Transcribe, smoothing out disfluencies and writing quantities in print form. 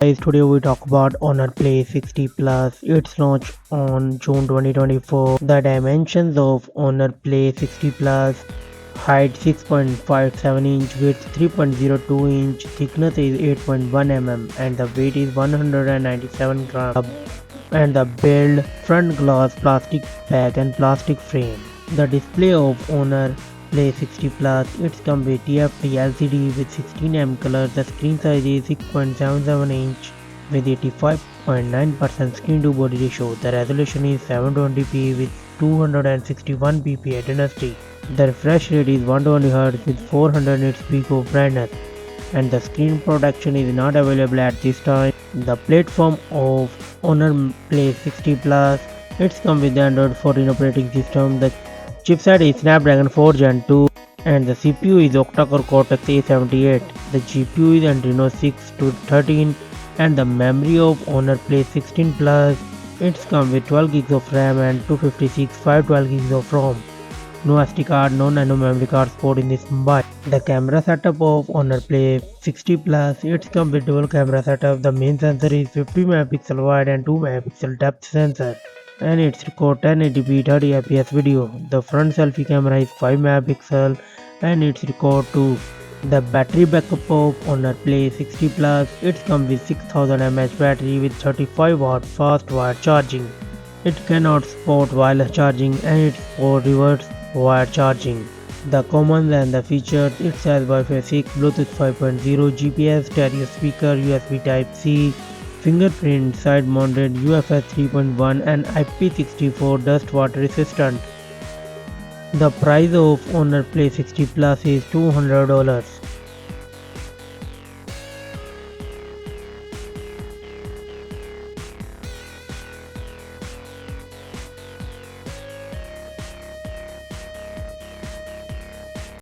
Guys, today we talk about Honor Play 60 Plus. It's launched on June 2024. The dimensions of Honor Play 60 Plus: height 6.57 inch, width 3.02 inch, thickness is 8.1 mm, and the weight is 197 grams. And the build: front glass, plastic back, and plastic frame. The display of Honor Play 60 Plus. It's come with TFT LCD with 16 colors. The screen size is 6.77 inch with 85.9% screen to body ratio. The resolution is 720p with 261 ppi density. The refresh rate is 120Hz with 400 nits peak of brightness, and the screen protection is not available at this time. The platform of Honor Play 60 Plus. It's come with the Android 14 operating system. The chipset is Snapdragon 4 Gen 2 and the CPU is octa-core Cortex A78. The GPU is Adreno 6 to 13 and the memory of Honor Play 16 Plus. It's come with 12 GB of RAM and 256 512 GB of ROM. No SD card, no nano memory card support in this mobile. The camera setup of Honor Play 60 Plus. It's come with dual camera setup. The main sensor is 50 megapixel wide and 2 megapixel depth sensor, and it's record 1080p 30fps video. The front selfie camera is 5 megapixel and it's record 2. The battery backup of Honor Play 60 Plus. It's come with 6000 mAh battery with 35 watt fast wire charging. It cannot support wireless charging and it supports reverse wire charging. The commons and the features: it has Wi-Fi 6, Bluetooth 5.0, GPS, stereo speaker, USB Type-C, fingerprint, side-mounted, UFS 3.1 and IP64 dust water resistant. The price of Honor Play 60 Plus is $200.